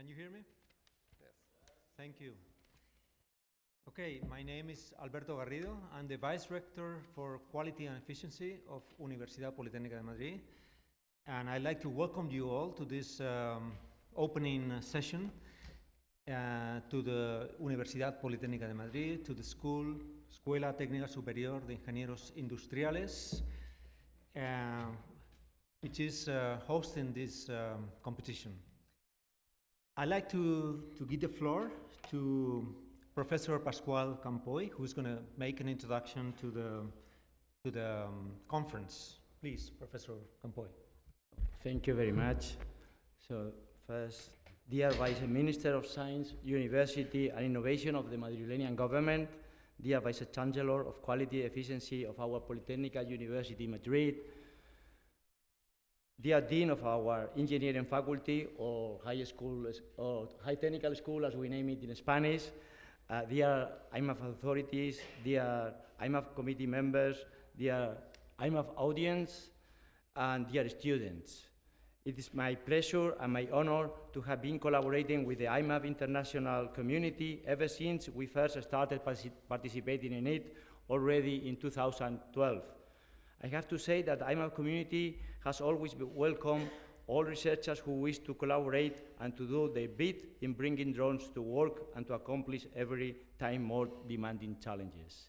Can you hear me? Yes. Thank you. Okay, my name is Alberto Garrido. I'm the Vice Rector for Quality and Efficiency of Universidad Politécnica de Madrid. And I'd like to welcome you all to this opening session to the Universidad Politécnica de Madrid, to the school, Escuela Técnica Superior de Ingenieros Industriales, which is hosting this competition. I'd like to give the floor to Professor Pascual Campoy, who's going to make an introduction to the conference. Please, Professor Campoy. Thank you very much. So first, dear Vice Minister of Science, University and Innovation of the Madrileñan government, dear Vice Chancellor of Quality and Efficiency of our Politécnica University Madrid, dear Dean of our Engineering Faculty or High School or High Technical School, as we name it in Spanish, dear IMAV authorities, dear IMAV committee members, dear IMAV audience, and dear students. It is my pleasure and my honor to have been collaborating with the IMAV international community ever since we first started participating in it already in 2012. I have to say that the IMAV community has always welcomed all researchers who wish to collaborate and to do their bit in bringing drones to work and to accomplish every time more demanding challenges.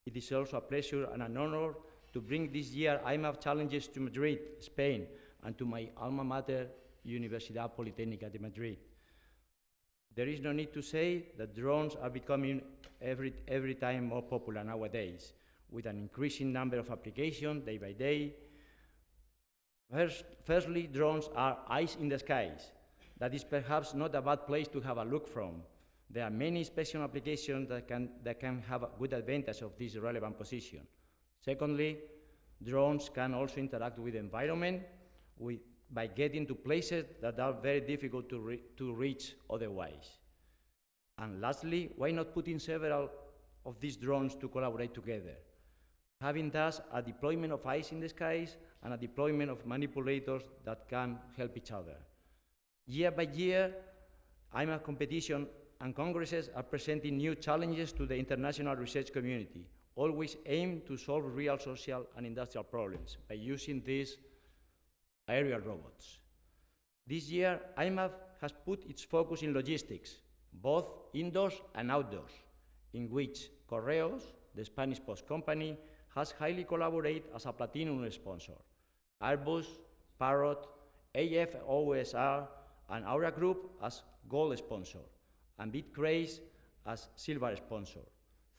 It is also a pleasure and an honor to bring this year IMAV challenges to Madrid, Spain, and to my alma mater, Universidad Politécnica de Madrid. There is no need to say that drones are becoming every time more popular nowadays, with an increasing number of applications day by day. Firstly, drones are eyes in the skies. That is perhaps not a bad place to have a look from. There are many special applications that can have a good advantage of this relevant position. Secondly, drones can also interact with the environment by getting to places that are very difficult to reach otherwise. And lastly, why not putting several of these drones to collaborate together? Having thus a deployment of eyes in the skies and a deployment of manipulators that can help each other. Year by year, IMAV competition and congresses are presenting new challenges to the international research community, always aimed to solve real social and industrial problems by using these aerial robots. This year, IMAV has put its focus in logistics, both indoors and outdoors, in which Correos, the Spanish post company, has highly collaborated as a platinum sponsor. Airbus, Parrot, AFOSR, and Aura Group as gold sponsor, and BitCraze as silver sponsor.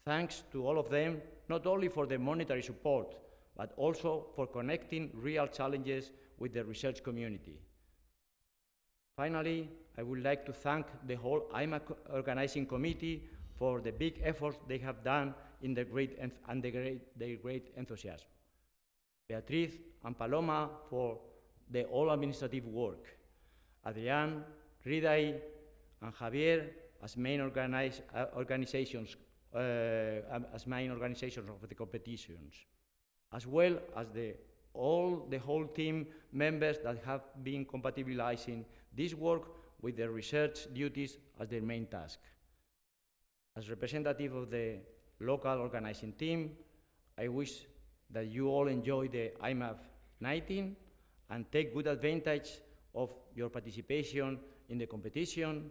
Thanks to all of them, not only for the monetary support, but also for connecting real challenges with the research community. Finally, I would like to thank the whole IMAV organizing committee for the big efforts they have done in their great enthusiasm. Beatriz and Paloma for the all administrative work. Adrián, Riday, and Javier as main organizations of the competitions, as well as the whole team members that have been compatibilizing this work with their research duties as their main task. As representative of the local organizing team, I wish that you all enjoy the IMAV 19 and take good advantage of your participation in the competition,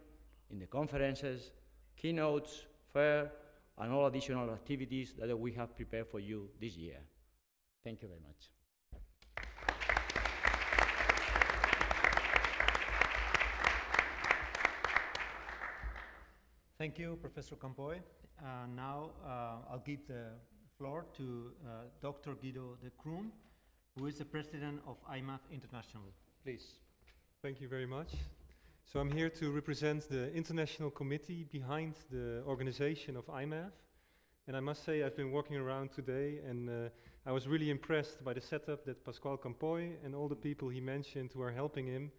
in the conferences, keynotes, fair, and all additional activities that we have prepared for you this year. Thank you very much. Thank you, Professor Campoy. Now I'll give the floor to Dr. Guido de Kroon, who is the president of IMAV International. Please. Thank you very much. So I'm here to represent the international committee behind the organization of IMAV. And I must say I've been walking around today and I was really impressed by the setup that Pascual Campoy and all the people he mentioned who are helping him.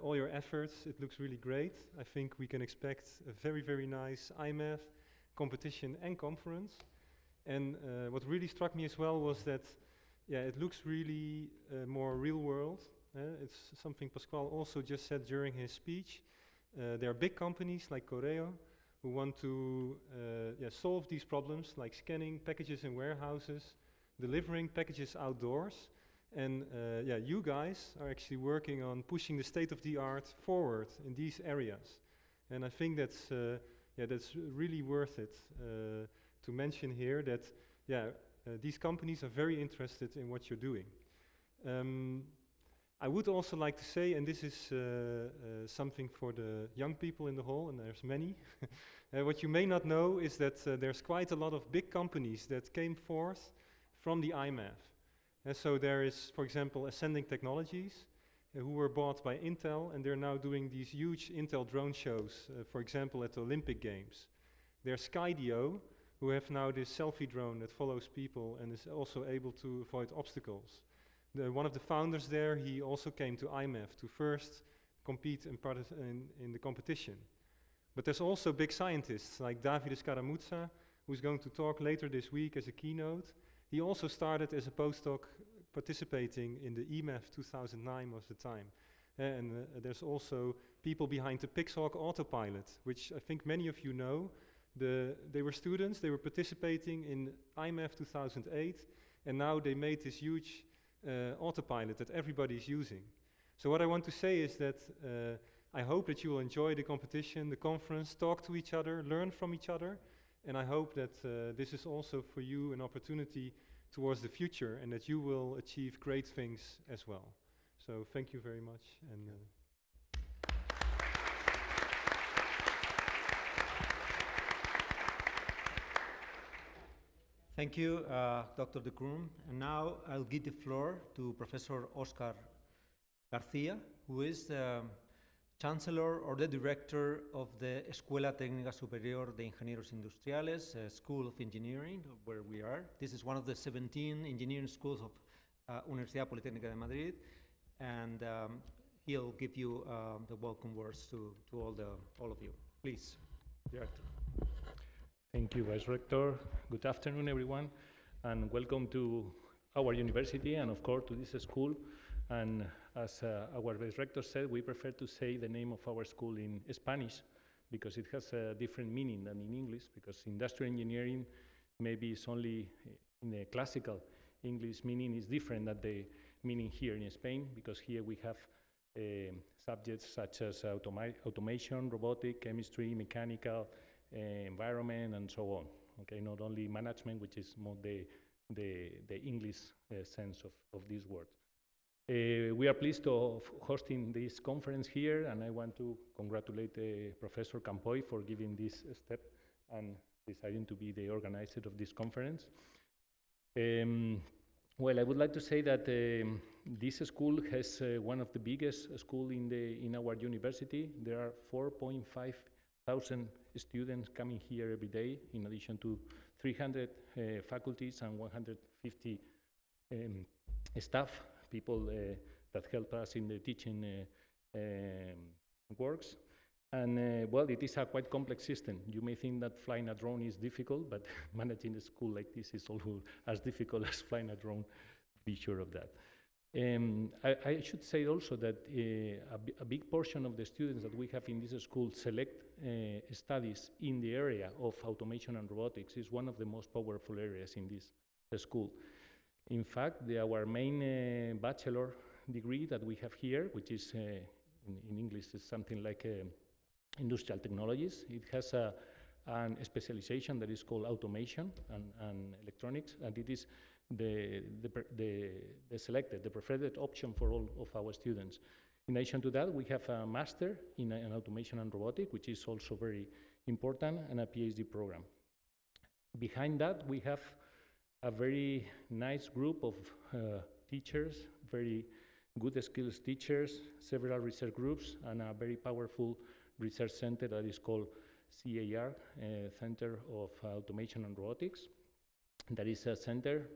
All your efforts, it looks really great. I think we can expect a very, very nice IMAV competition and conference. And what really struck me as well was that, it looks really more real world. It's something Pascual also just said during his speech. There are big companies like Correo who want to solve these problems, like scanning packages in warehouses, delivering packages outdoors. And you guys are actually working on pushing the state-of-the-art forward in these areas. And I think that's really worth it to mention here that these companies are very interested in what you're doing. I would also like to say, and this is something for the young people in the hall, and there's many, what you may not know is that there's quite a lot of big companies that came forth from the IMAV. And so there is, for example, Ascending Technologies, who were bought by Intel, and they're now doing these huge Intel drone shows, for example, at the Olympic Games. There's Skydio, who have now this selfie drone that follows people and is also able to avoid obstacles. One of the founders there, he also came to IMAV to first compete in the competition. But there's also big scientists like Davide Scaramuzza, who's going to talk later this week as a keynote. He also started as a postdoc participating in the IMAV 2009 was the time. And there's also people behind the Pixhawk autopilot, which I think many of you know. They were students, they were participating in IMAV 2008, and now they made this huge autopilot that everybody is using. So what I want to say is that I hope that you will enjoy the competition, the conference, talk to each other, learn from each other, and I hope that this is also for you an opportunity towards the future and that you will achieve great things as well. So thank you very much. And thank you, Dr. De Kroon. And now I'll give the floor to Professor Oscar Garcia, who is the Chancellor or the Director of the Escuela Técnica Superior de Ingenieros Industriales, School of Engineering, where we are. This is one of the 17 engineering schools of Universidad Politécnica de Madrid, and he'll give you the welcome words to all of you. Please, Director. Thank you, Vice Rector. Good afternoon, everyone, and welcome to our university and, of course, to this school. And as our Vice Rector said, we prefer to say the name of our school in Spanish because it has a different meaning than in English, because industrial engineering maybe is only in the classical English meaning is different than the meaning here in Spain, because here we have subjects such as automation, robotic, chemistry, mechanical, environment, and so on. Okay, not only management, which is more the English sense of this word. We are pleased to hosting this conference here, and I want to congratulate Professor Campoy for giving this step and deciding to be the organizer of this conference. Well, I would like to say that this school has one of the biggest schools in our university. There are 4,500 students coming here every day, in addition to 300 faculties and 150 staff, people that help us in the teaching works. And well, it is a quite complex system. You may think that flying a drone is difficult, but managing a school like this is also as difficult as flying a drone, be sure of that. I should say also that a big portion of the students that we have in this school select studies in the area of automation and robotics. Is one of the most powerful areas in this school. In fact, our main bachelor degree that we have here, which is in English is something like industrial technologies. It has a specialization that is called automation and electronics, and it is the selected, the preferred option for all of our students. In addition to that, we have a master in automation and robotics, which is also very important, and a PhD program. Behind that, we have a very nice group of teachers, very good skills teachers, several research groups, and a very powerful research center that is called CAR, Center of Automation and Robotics. That is a center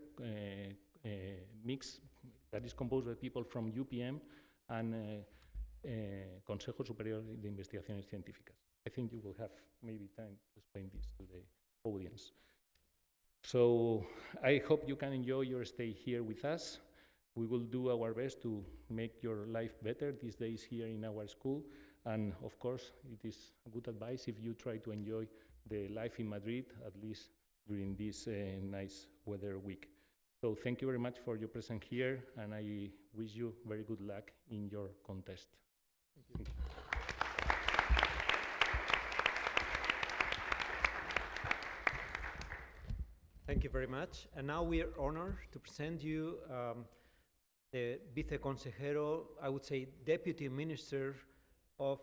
mix that is composed of people from UPM and Consejo Superior de Investigaciones Científicas. I think you will have maybe time to explain this to the audience. So I hope you can enjoy your stay here with us. We will do our best to make your life better these days here in our school, And of course, it is good advice if you try to enjoy the life in Madrid, at least during this nice weather week. So thank you very much for your presence here, and I wish you very good luck in your contest. Thank you. Thank you very much. And now we are honored to present you the viceconsejero, I would say Deputy Minister of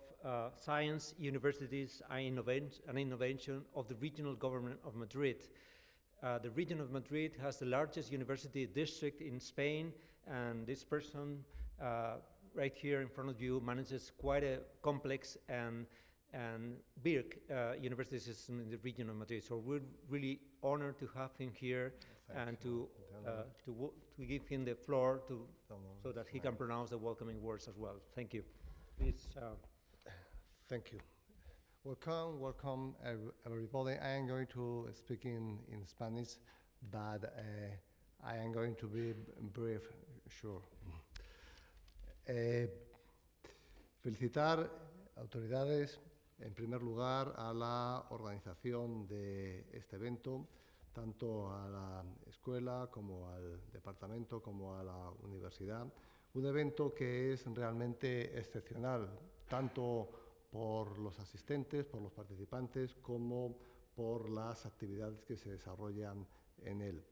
Science, Universities and Innovation of the Regional Government of Madrid. The region of Madrid has the largest university district in Spain, and this person right here in front of you manages quite a complex and big university system in the region of Madrid. So we're really honored to have him here and to give him the floor so that he can pronounce the welcoming words as well. Thank you. Please. Thank you. Welcome, everybody. I am going to speak in Spanish, but I am going to be brief, sure. Felicitar autoridades, en primer lugar, a la organización de este evento, tanto a la escuela como al departamento como a la universidad. Un evento que es realmente excepcional, tanto por los asistentes, por los participantes, como por las actividades que se desarrollan en él.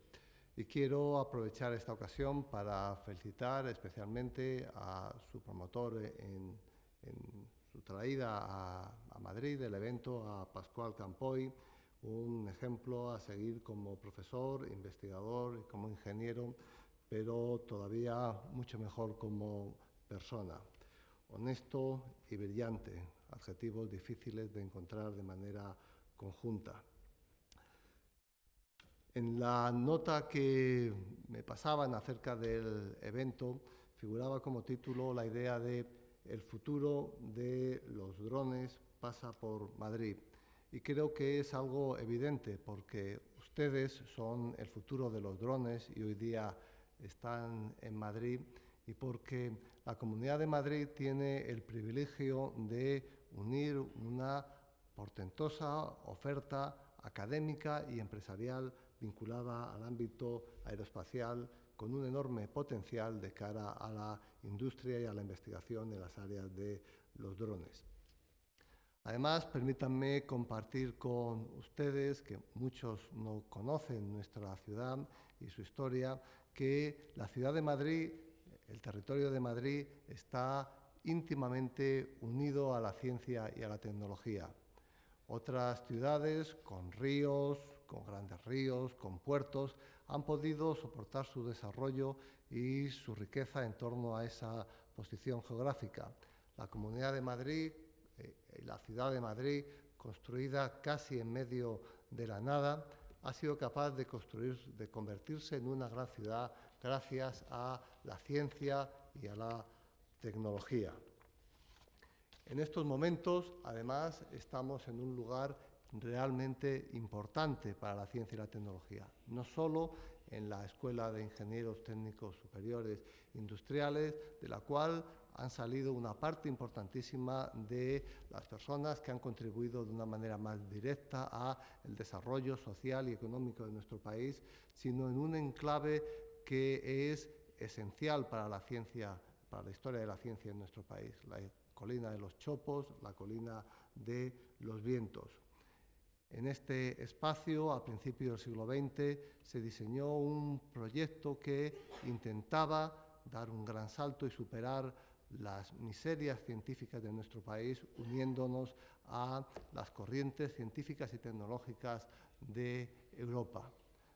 Y quiero aprovechar esta ocasión para felicitar especialmente a su promotor en su traída a Madrid, del evento, a Pascual Campoy, un ejemplo a seguir como profesor, investigador y como ingeniero, pero todavía mucho mejor como persona. Honesto y brillante, adjetivos difíciles de encontrar de manera conjunta. En la nota que me pasaban acerca del evento figuraba como título la idea de el futuro de los drones pasa por Madrid. Y creo que es algo evidente porque ustedes son el futuro de los drones y hoy día están en Madrid, y porque la Comunidad de Madrid tiene el privilegio de unir una portentosa oferta académica y empresarial vinculada al ámbito aeroespacial con un enorme potencial de cara a la industria y a la investigación en las áreas de los drones. Además, permítanme compartir con ustedes, que muchos no conocen nuestra ciudad y su historia, que la ciudad de Madrid, el territorio de Madrid, está íntimamente unido a la ciencia y a la tecnología. Otras ciudades con ríos, con grandes ríos, con puertos, han podido soportar su desarrollo y su riqueza en torno a esa posición geográfica. La Comunidad de Madrid y la ciudad de Madrid, construida casi en medio de la nada, ha sido capaz de convertirse en una gran ciudad gracias a la ciencia y a la tecnología. En estos momentos, además, estamos en un lugar realmente importante para la ciencia y la tecnología, no solo en la Escuela de Ingenieros Técnicos Superiores Industriales, de la cual han salido una parte importantísima de las personas que han contribuido de una manera más directa al desarrollo social y económico de nuestro país, sino en un enclave que es esencial para la ciencia, para la historia de la ciencia en nuestro país, la colina de los Chopos, la colina de los Vientos. En este espacio, a principios del siglo XX, se diseñó un proyecto que intentaba dar un gran salto y superar las miserias científicas de nuestro país, uniéndonos a las corrientes científicas y tecnológicas de Europa.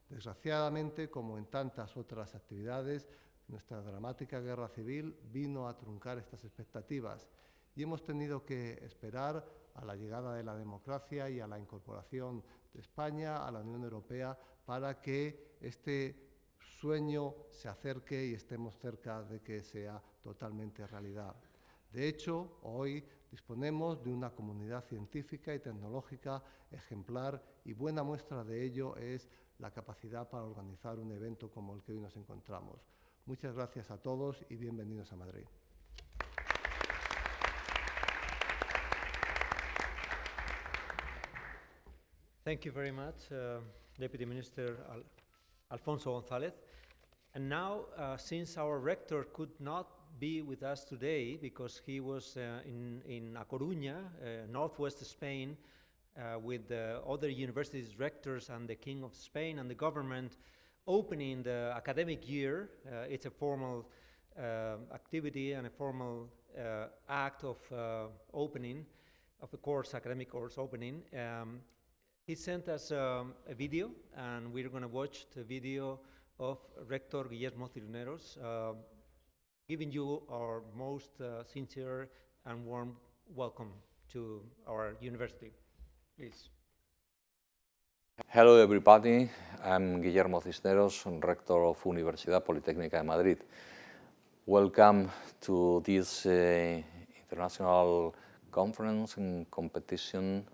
Desgraciadamente, como en tantas otras actividades, nuestra dramática guerra civil vino a truncar estas expectativas y hemos tenido que esperar a la llegada de la democracia y a la incorporación de España a la Unión Europea para que este sueño se acerque y estemos cerca de que sea totalmente realidad. De hecho, hoy disponemos de una comunidad científica y tecnológica ejemplar y buena muestra de ello es la capacidad para organizar un evento como el que hoy nos encontramos. Muchas gracias a todos y bienvenidos a Madrid. Thank you very much, Deputy Minister Alfonso González. And now, since our rector could not be with us today because he was in A Coruña, northwest Spain, with other universities rectors and the King of Spain and the government opening the academic year. It's a formal activity and a formal act of opening of the course, academic course opening. He sent us a video, and we're going to watch the video of Rector Guillermo Cisneros, giving you our most sincere and warm welcome to our university. Please. Hello everybody, I'm Guillermo Cisneros, Rector of Universidad, Politécnica de Madrid. Welcome to this international conference and competition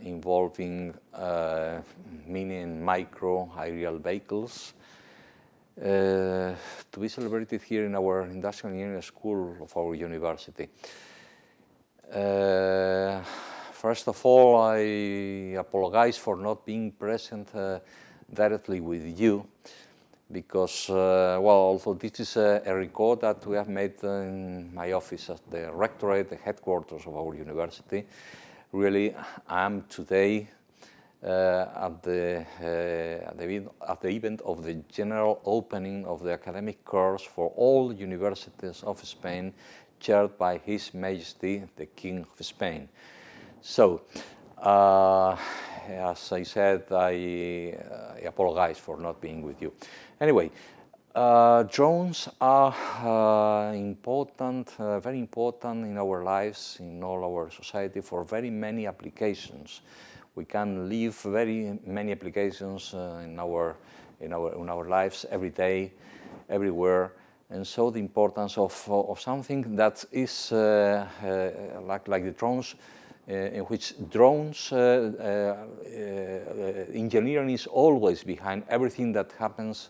involving mini and micro aerial vehicles to be celebrated here in our Industrial Engineering School of our university. First of all, I apologize for not being present directly with you because, well, although this is a record that we have made in my office at the rectorate, the headquarters of our university, really, I'm today at the event of the general opening of the academic course for all universities of Spain, chaired by His Majesty, the King of Spain. So, as I said, I apologize for not being with you. Anyway, drones are important, very important in our lives, in all our society, for very many applications. We can live very many applications in our lives every day, everywhere, and so the importance of something that is like the drones, in which drones engineering is always behind everything that happens.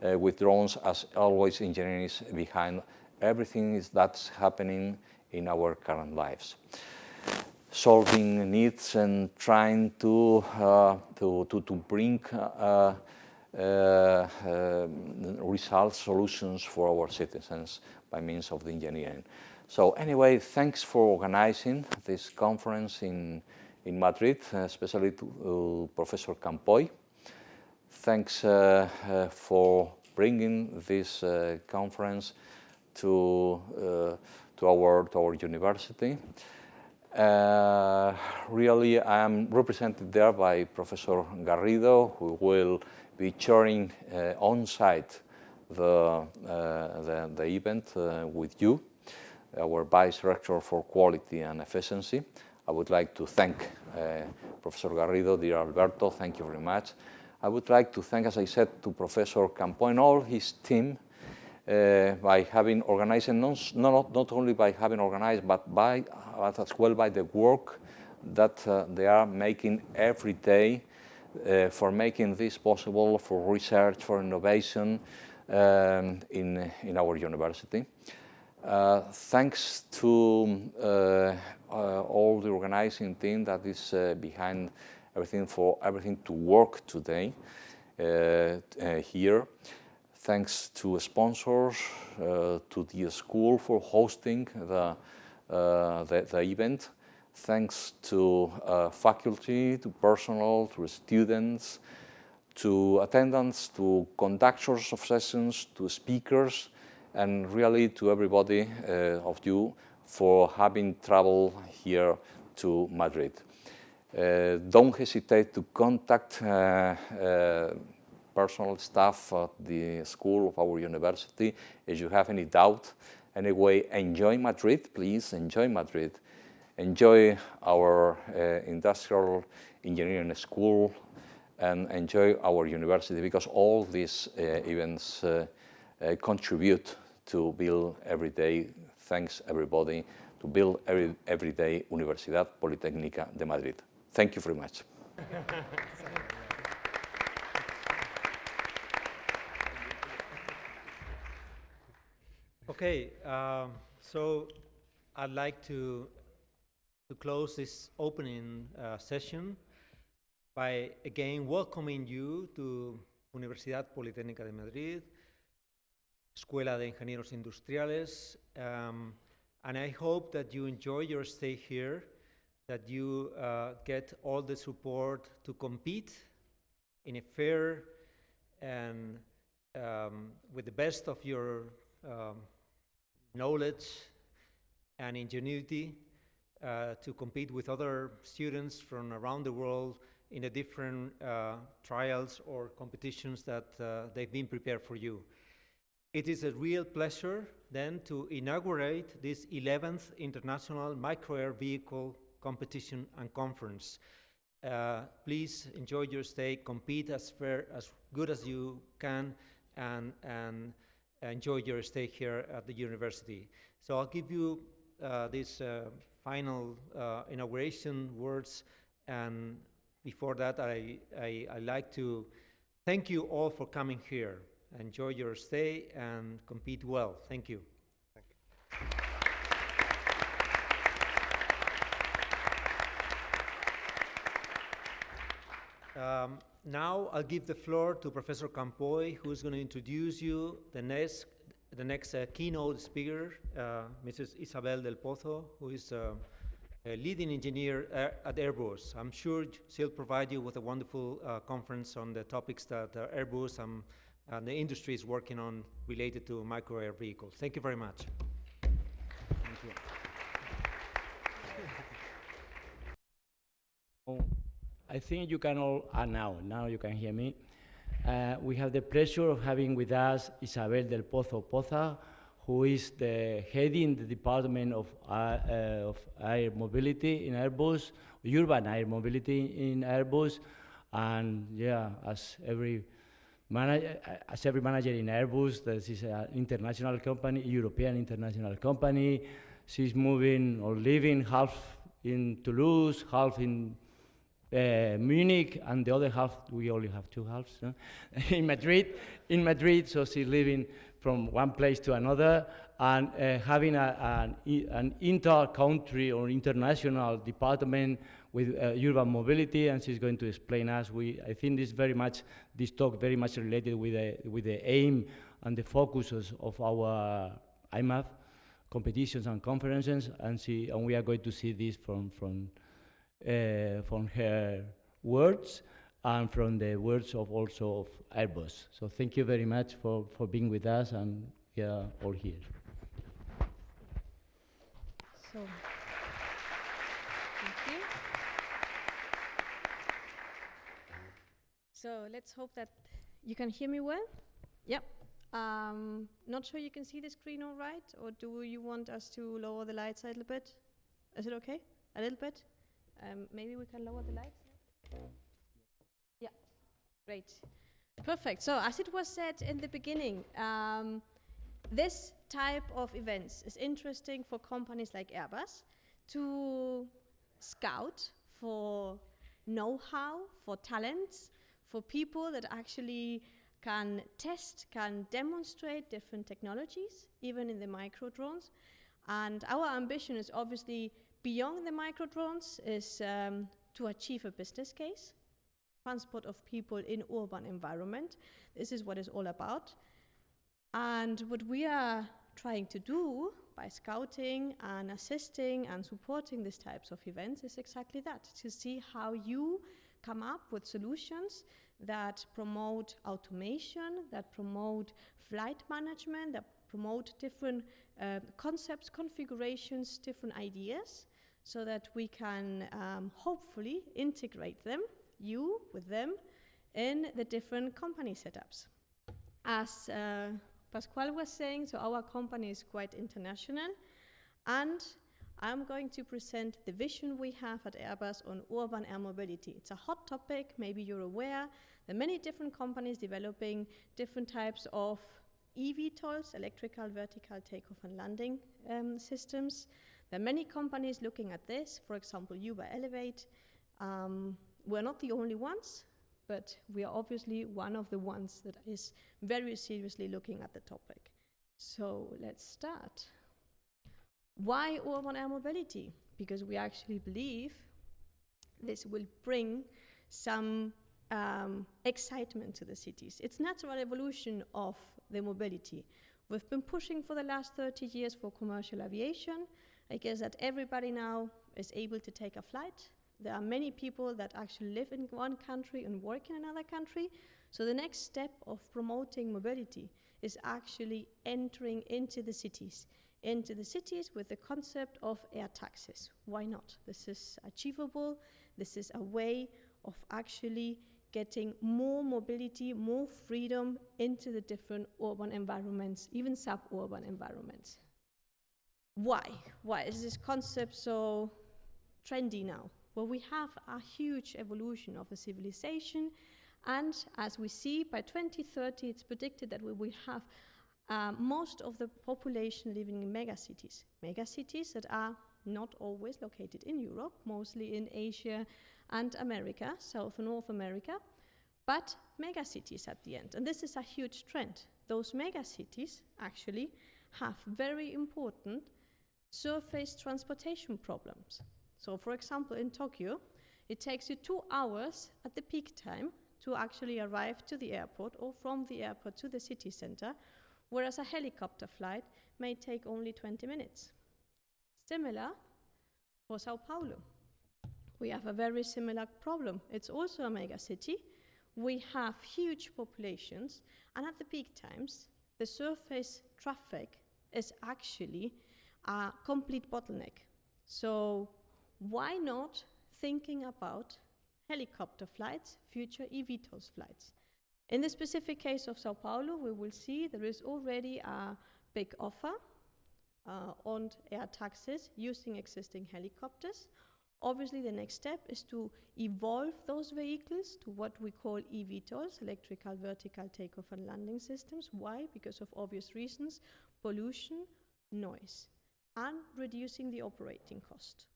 With drones, as always, engineering is behind everything that's happening in our current lives. Solving needs and trying to bring results, solutions for our citizens by means of the engineering. So anyway, thanks for organizing this conference in Madrid, especially to Professor Campoy. Thanks for bringing this conference to our university. Really, I am represented there by Professor Garrido, who will be chairing on-site the event with you, our Vice Rector for Quality and Efficiency. I would like to thank Professor Garrido, dear Alberto, thank you very much. I would like to thank, as I said, to Professor Campo and all his team by having organized, and not only by having organized, but as well by the work that they are making every day for making this possible, for research, for innovation in our university. Thanks to all the organizing team that is behind everything, for everything to work today here. Thanks to sponsors, to the school for hosting the event. Thanks to faculty, to personnel, to students, to attendants, to conductors of sessions, to speakers, and really to everybody of you for having traveled here to Madrid. Don't hesitate to contact personal staff at the school of our university if you have any doubt. Anyway, enjoy Madrid, please, enjoy Madrid. Enjoy our industrial engineering school and enjoy our university, because all these events contribute to build every day, thanks everybody, to build every day Universidad Politécnica de Madrid. Thank you very much. Okay, so I'd like to close this opening session by again welcoming you to Universidad Politécnica de Madrid, Escuela de Ingenieros Industriales, and I hope that you enjoy your stay here, that you get all the support to compete in a fair and with the best of your knowledge and ingenuity to compete with other students from around the world in the different trials or competitions that they've been prepared for you. It is a real pleasure then to inaugurate this 11th International Micro-Air Vehicle Competition and Conference. Please enjoy your stay, compete as good as you can, and enjoy your stay here at the university. So I'll give you these final inauguration words, and before that I like to thank you all for coming here. Enjoy your stay and compete well. Thank you. Thank you. Now I'll give the floor to Professor Campoy, who is going to introduce you the next keynote speaker, Mrs. Isabel del Pozo, who is a leading engineer at Airbus. I'm sure she'll provide you with a wonderful conference on the topics that Airbus and the industry is working on related to micro-air vehicles. Thank you very much. Thank you. I think you can all, now you can hear me. We have the pleasure of having with us Isabel del Pozo Poza, who is the heading the Department of Air Mobility in Airbus, urban air mobility in Airbus, and yeah, as every manager in Airbus, this is an international company, European international company. She's moving or living half in Toulouse, half in Munich, and the other half, we only have two halves, in Madrid, so she's living from one place to another, and having an inter-country or international department with urban mobility, and she's going to explain us. I think this talk very much related with the aim and the focuses of our IMAV competitions and conferences, and we are going to see this from her words and from the words of Airbus. So thank you very much for being with us, and we are all here. So, thank you. So let's hope that you can hear me well. Yep. Not sure you can see the screen all right, or do you want us to lower the lights a little bit? Is it okay? A little bit? Maybe we can lower the lights? Yeah, great. Perfect. So as it was said in the beginning, this type of events is interesting for companies like Airbus to scout for know-how, for talents, for people that actually can test, can demonstrate different technologies, even in the micro drones. And our ambition is obviously beyond the micro drones is to achieve a business case, transport of people in urban environment. This is what it's all about. And what we are trying to do by scouting and assisting and supporting these types of events is exactly that, to see how you come up with solutions that promote automation, that promote flight management, that promote different concepts, configurations, different ideas, so that we can hopefully integrate them, you with them, in the different company setups. As Pascual was saying, so our company is quite international, and I'm going to present the vision we have at Airbus on urban air mobility. It's a hot topic, maybe you're aware. There are many different companies developing different types of eVTOLs, electrical vertical takeoff and landing systems. There are many companies looking at this, for example, Uber Elevate. We're not the only ones, but we are obviously one of the ones that is very seriously looking at the topic. So let's start. Why urban air mobility? Because we actually believe this will bring some excitement to the cities. It's natural evolution of the mobility. We've been pushing for the last 30 years for commercial aviation. I guess that everybody now is able to take a flight. There are many people that actually live in one country and work in another country. So the next step of promoting mobility is actually entering into the cities with the concept of air taxis. Why not? This is achievable. This is a way of actually getting more mobility, more freedom into the different urban environments, even suburban environments. Why? Why is this concept so trendy now? Well, we have a huge evolution of a civilization, and as we see, by 2030, it's predicted that we will have most of the population living in megacities that are not always located in Europe, mostly in Asia and America, South and North America, but megacities at the end. And this is a huge trend. Those megacities actually have very important surface transportation problems. So, for example, in Tokyo, it takes you 2 hours at the peak time to actually arrive to the airport or from the airport to the city center, whereas a helicopter flight may take only 20 minutes. Similar for Sao Paulo. We have a very similar problem. It's also a mega city. We have huge populations, and at the peak times, the surface traffic is actually a complete bottleneck. So why not thinking about helicopter flights, future eVTOL flights? In the specific case of Sao Paulo, we will see there is already a big offer on air taxis using existing helicopters. Obviously, the next step is to evolve those vehicles to what we call eVTOLs, electrical vertical takeoff and landing systems. Why? Because of obvious reasons: pollution, noise, and reducing the operating cost.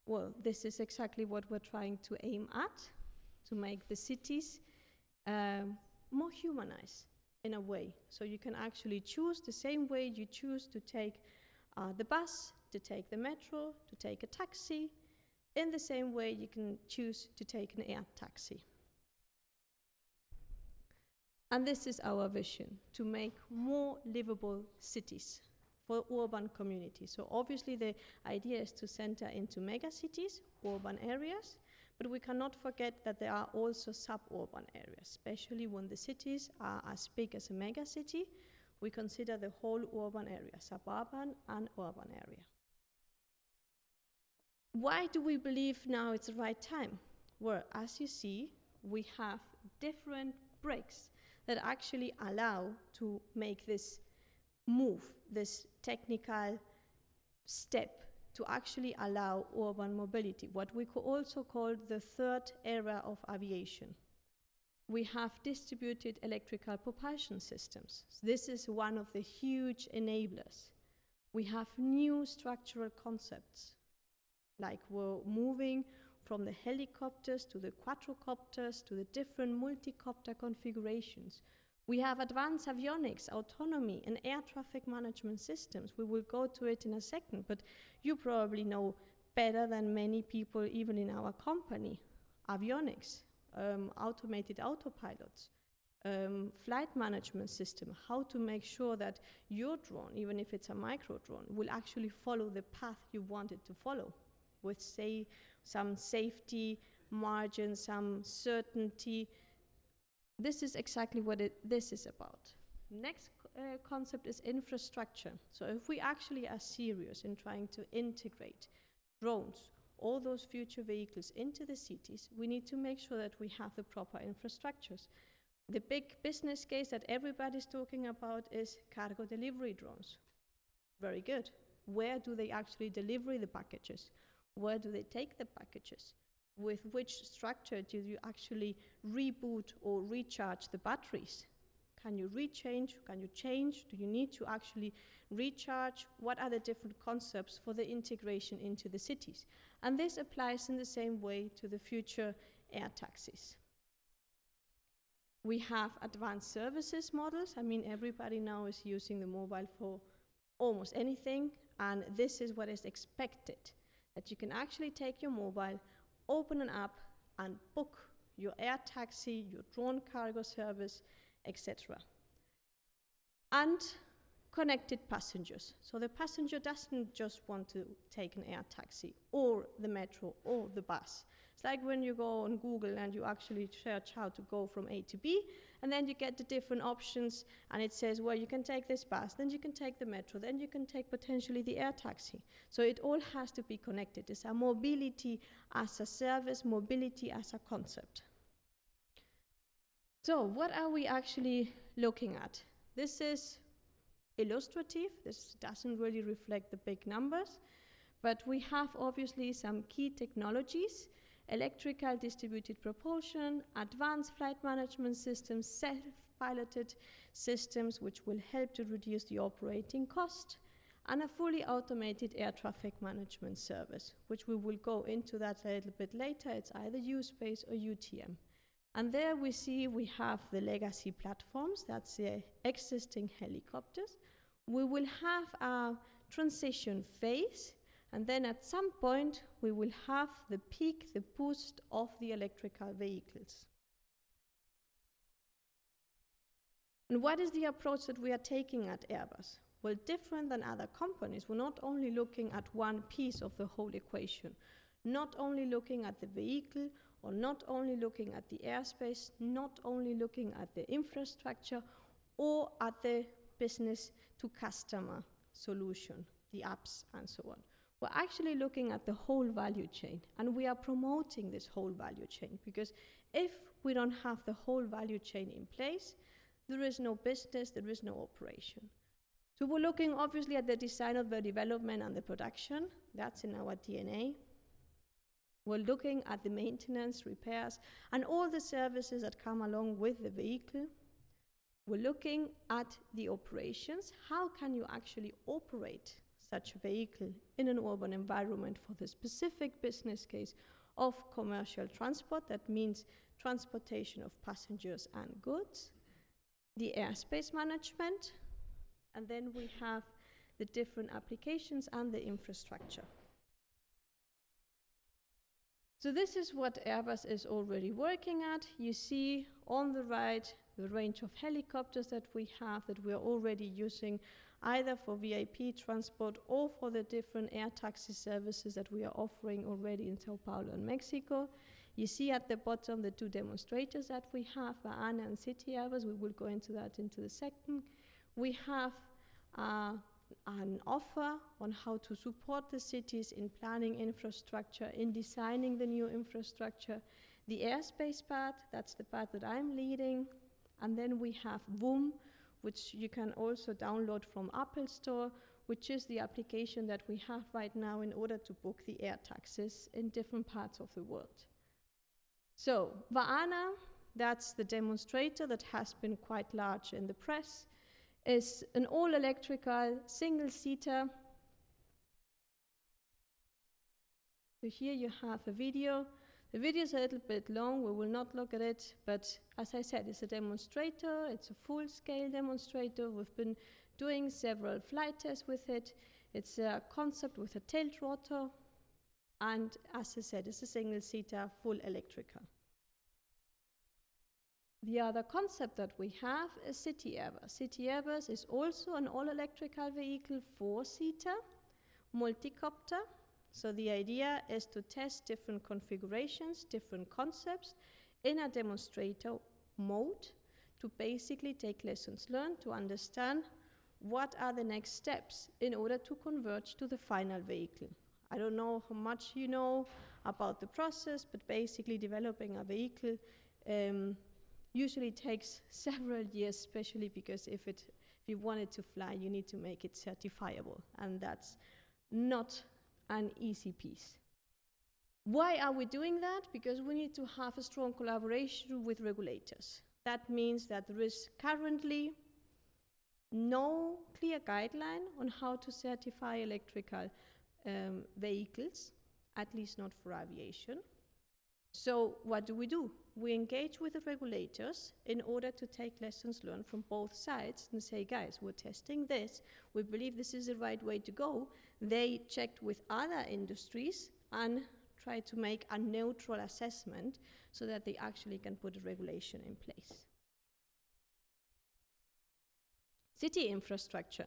Well, this is exactly what we're trying to aim at, to make the cities more humanized in a way. So you can actually choose the same way you choose to take the bus, to take the metro, to take a taxi. In the same way you can choose to take an air taxi. And this is our vision, to make more livable cities for urban communities. So obviously the idea is to center into megacities, urban areas, but we cannot forget that there are also suburban areas, especially when the cities are as big as a megacity. We consider the whole urban area, suburban and urban area. Why do we believe now it's the right time? Well, as you see, we have different breaks that actually allow to make this move, this technical step to actually allow urban mobility, what we also call the third era of aviation. We have distributed electrical propulsion systems. This is one of the huge enablers. We have new structural concepts, like we're moving from the helicopters to the quadrocopters to the different multi-copter configurations. We have advanced avionics, autonomy, and air traffic management systems. We will go to it in a second, but you probably know better than many people, even in our company, avionics, automated autopilots, flight management system, how to make sure that your drone, even if it's a micro drone, will actually follow the path you want it to follow, with, say, some safety margin, some certainty. This is exactly what this is about. Next concept is infrastructure. So if we actually are serious in trying to integrate drones, all those future vehicles into the cities, we need to make sure that we have the proper infrastructures. The big business case that everybody's talking about is cargo delivery drones. Very good. Where do they actually deliver the packages? Where do they take the packages? With which structure do you actually reboot or recharge the batteries? Can you rechange? Can you change? Do you need to actually recharge? What are the different concepts for the integration into the cities? And this applies in the same way to the future air taxis. We have advanced services models. I mean, everybody now is using the mobile for almost anything, and this is what is expected, that you can actually take your mobile, open an app, and book your air taxi, your drone cargo service, etc. And connected passengers. So the passenger doesn't just want to take an air taxi or the metro or the bus. It's like when you go on Google and you actually search how to go from A to B, and then you get the different options, and it says, well, you can take this bus, then you can take the metro, then you can take potentially the air taxi. So it all has to be connected. It's a mobility as a service, mobility as a concept. So what are we actually looking at? This is illustrative. This doesn't really reflect the big numbers, but we have obviously some key technologies: electrical distributed propulsion, advanced flight management systems, self-piloted systems which will help to reduce the operating cost, and a fully automated air traffic management service, which we will go into that a little bit later. It's either U-Space or UTM. And there we see we have the legacy platforms, that's the existing helicopters. We will have a transition phase, and then at some point we will have the peak, the boost of the electrical vehicles. And what is the approach that we are taking at Airbus? Well, different than other companies, we're not only looking at one piece of the whole equation, not only looking at the vehicle, or not only looking at the airspace, not only looking at the infrastructure, or at the business to customer solution, the apps and so on. We're actually looking at the whole value chain, and we are promoting this whole value chain, because if we don't have the whole value chain in place, there is no business, there is no operation. So we're looking obviously at the design of the development and the production. That's in our DNA. We're looking at the maintenance, repairs, and all the services that come along with the vehicle. We're looking at the operations. How can you actually operate such a vehicle in an urban environment for the specific business case of commercial transport? That means transportation of passengers and goods, the airspace management, and then we have the different applications and the infrastructure. So this is what Airbus is already working at. You see on the right the range of helicopters that we have that we are already using either for VIP transport or for the different air taxi services that we are offering already in Sao Paulo and Mexico. You see at the bottom the two demonstrators that we have, ANA and City Airbus. We will go into that into the second. We have an offer on how to support the cities in planning infrastructure, in designing the new infrastructure. The airspace part, that's the part that I'm leading. And then we have VOOM, which you can also download from Apple Store, which is the application that we have right now in order to book the air taxis in different parts of the world. So Vaana, that's the demonstrator that has been quite large in the press, is an all-electrical single-seater. So here you have a video. The video is a little bit long, we will not look at it, but as I said, it's a demonstrator, it's a full-scale demonstrator. We've been doing several flight tests with it. It's a concept with a tilt rotor, and as I said, it's a single-seater, full electrical. The other concept that we have is City Airbus. City Airbus is also an all-electrical vehicle, four-seater, multicopter. So the idea is to test different configurations, different concepts in a demonstrator mode to basically take lessons learned, to understand what are the next steps in order to converge to the final vehicle. I don't know how much you know about the process, but basically developing a vehicle usually takes several years, especially because if you want it to fly, you need to make it certifiable, and that's not an easy piece. Why are we doing that? Because we need to have a strong collaboration with regulators. That means that there is currently no clear guideline on how to certify electrical vehicles, at least not for aviation. So what do? We engage with the regulators in order to take lessons learned from both sides and say, guys, we're testing this. We believe this is the right way to go. They checked with other industries and try to make a neutral assessment so that they actually can put a regulation in place. City infrastructure.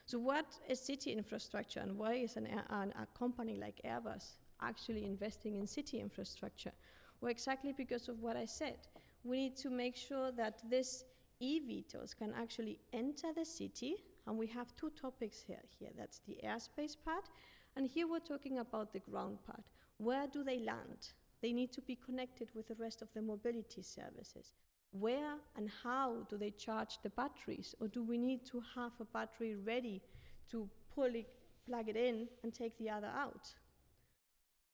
So what is city infrastructure, and why is a company like Airbus actually investing in city infrastructure? Well, exactly because of what I said. We need to make sure that this eVTOLs can actually enter the city, and we have two topics here. That's the airspace part, and here we're talking about the ground part. Where do they land? They need to be connected with the rest of the mobility services. Where and how do they charge the batteries? Or do we need to have a battery ready to plug it in and take the other out?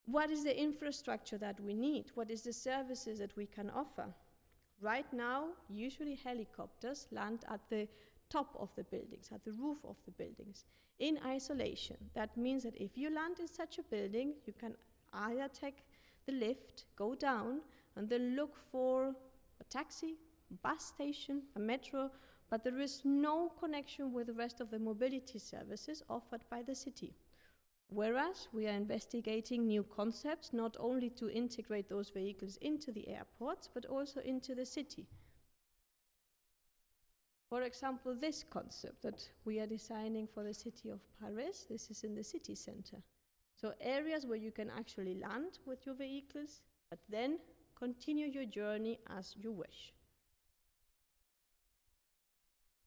What is the infrastructure that we need? What is the services that we can offer? Right now, usually helicopters land at the top of the buildings, at the roof of the buildings, in isolation. That means that if you land in such a building, you can either take the lift, go down, and then look for a taxi, a bus station, a metro, but there is no connection with the rest of the mobility services offered by the city. Whereas we are investigating new concepts, not only to integrate those vehicles into the airports, but also into the city. For example, this concept that we are designing for the city of Paris, this is in the city center. So areas where you can actually land with your vehicles, but then continue your journey as you wish.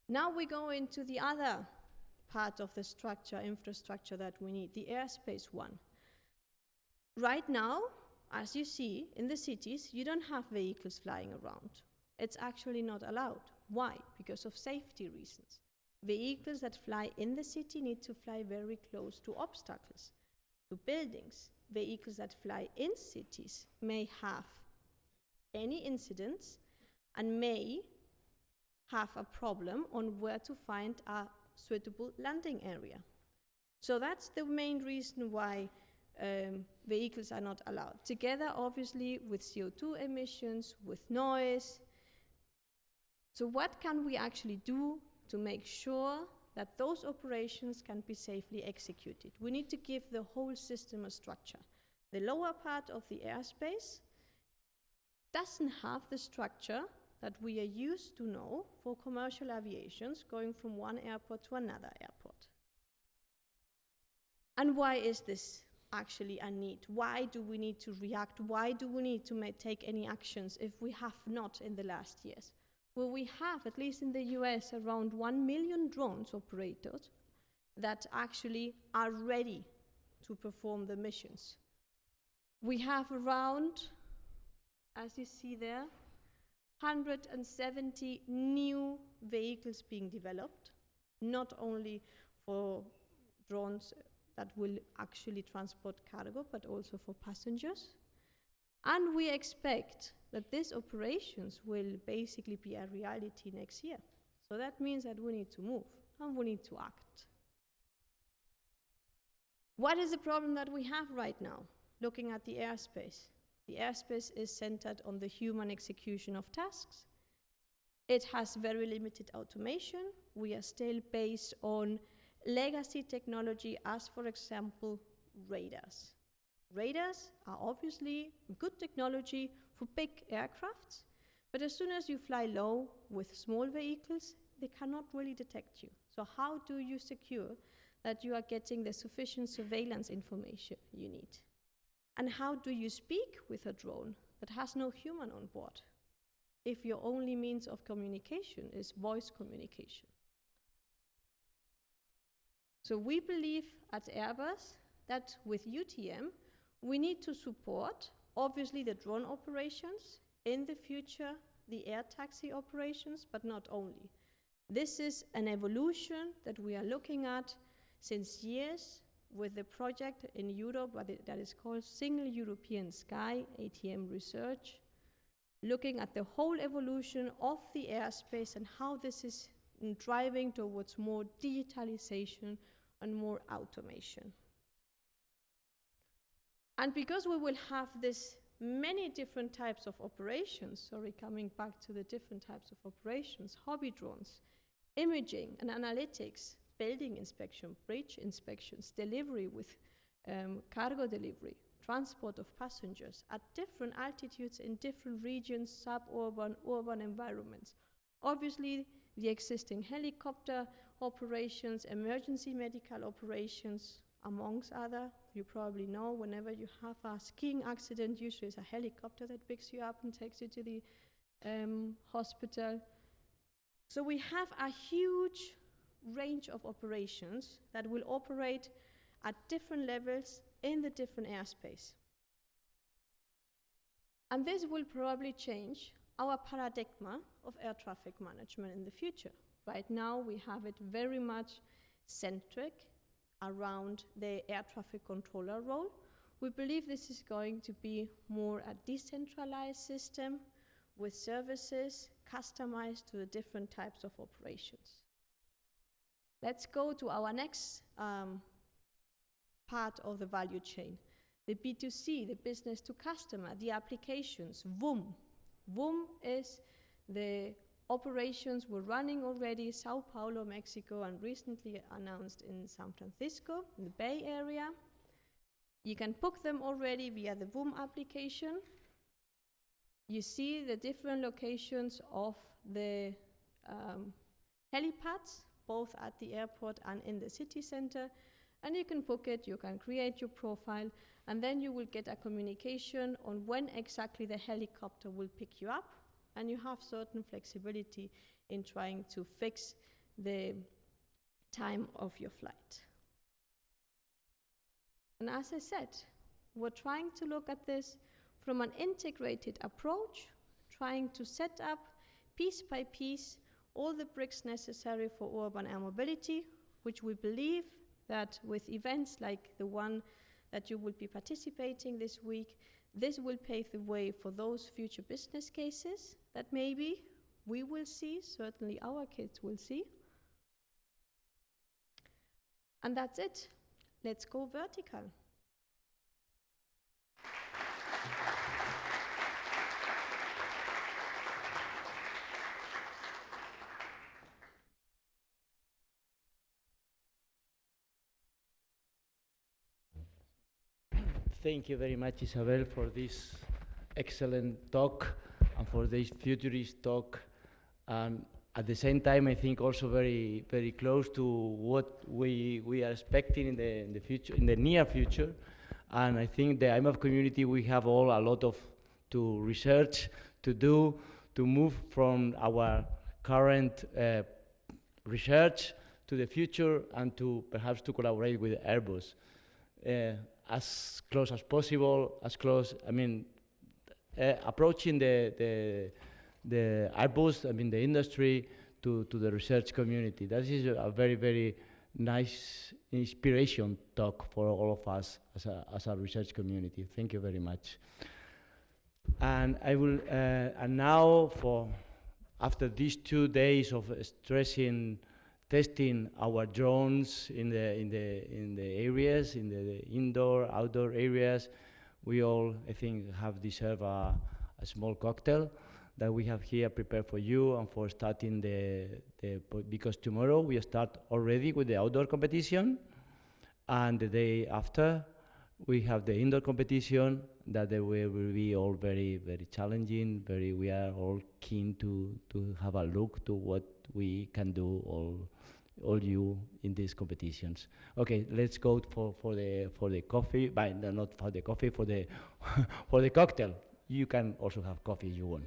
Now we go into the other part of the infrastructure that we need, the airspace one. Right now, as you see, in the cities, you don't have vehicles flying around. It's actually not allowed. Why? Because of safety reasons. Vehicles that fly in the city need to fly very close to obstacles, to buildings. Vehicles that fly in cities may have any incidents and may have a problem on where to find a suitable landing area. So that's the main reason why vehicles are not allowed. Together, obviously, with CO2 emissions, with noise. So what can we actually do to make sure that those operations can be safely executed? We need to give the whole system a structure. The lower part of the airspace doesn't have the structure that we are used to know for commercial aviations going from one airport to another airport. And why is this actually a need? Why do we need to react? Why do we need to take any actions if we have not in the last years? Well, we have, at least in the US, around 1 million drones operators that actually are ready to perform the missions. We have around, as you see there, 170 new vehicles being developed, not only for drones that will actually transport cargo, but also for passengers. And we expect that these operations will basically be a reality next year. So that means that we need to move and we need to act. What is the problem that we have right now, looking at the airspace? The airspace is centered on the human execution of tasks. It has very limited automation. We are still based on legacy technology as, for example, radars. Radars are obviously good technology for big aircrafts, but as soon as you fly low with small vehicles, they cannot really detect you. So how do you secure that you are getting the sufficient surveillance information you need? And how do you speak with a drone that has no human on board if your only means of communication is voice communication? So we believe at Airbus that with UTM, we need to support, obviously, the drone operations, in the future, the air taxi operations, but not only. This is an evolution that we are looking at since years, with the project in Europe that is called Single European Sky, ATM Research, looking at the whole evolution of the airspace and how this is driving towards more digitalization and more automation. And because we will have this many different types of operations, coming back to the different types of operations, hobby drones, imaging and analytics, building inspection, bridge inspections, delivery with cargo delivery, transport of passengers at different altitudes in different regions, suburban, urban environments. Obviously, the existing helicopter operations, emergency medical operations, amongst other. You probably know whenever you have a skiing accident, usually it's a helicopter that picks you up and takes you to the hospital. So we have a huge range of operations that will operate at different levels in the different airspace. And this will probably change our paradigm of air traffic management in the future. Right now, we have it very much centric around the air traffic controller role. We believe this is going to be more a decentralized system with services customized to the different types of operations. Let's go to our next part of the value chain, the B2C, the business to customer, the applications, VUM. VUM is the operations we're running already, Sao Paulo, Mexico, and recently announced in San Francisco, in the Bay Area. You can book them already via the VUM application. You see the different locations of the helipads, both at the airport and in the city center, and you can book it, you can create your profile, and then you will get a communication on when exactly the helicopter will pick you up, and you have certain flexibility in trying to fix the time of your flight. And as I said, we're trying to look at this from an integrated approach, trying to set up piece by piece all the bricks necessary for urban air mobility, which we believe that with events like the one that you will be participating this week, this will pave the way for those future business cases that maybe we will see, certainly our kids will see. And that's it. Let's go vertical. Thank you very much, Isabel, for this excellent talk and for this futurist talk. And at the same time, I think also very, very close to what we are expecting in the future, in the near future. And I think the IMAV community, we have all a lot of to research, to do, to move from our current research to the future and to perhaps to collaborate with Airbus. As close as possible, as close, I mean, approaching the Airbus, I mean, the industry to the research community. That is a very, very nice inspiration talk for all of us as a research community. Thank you very much. And I will, and now after these 2 days of testing our drones in the areas, in the indoor, outdoor areas, we all, I think, have deserved a small cocktail that we have here prepared for you and for starting because tomorrow we start already with the outdoor competition, and the day after we have the indoor competition that will be all very, very challenging. We are all keen to have a look to what we can do all you in these competitions. Okay, let's go for the coffee, but not for the coffee, for the for the cocktail. You can also have coffee if you want.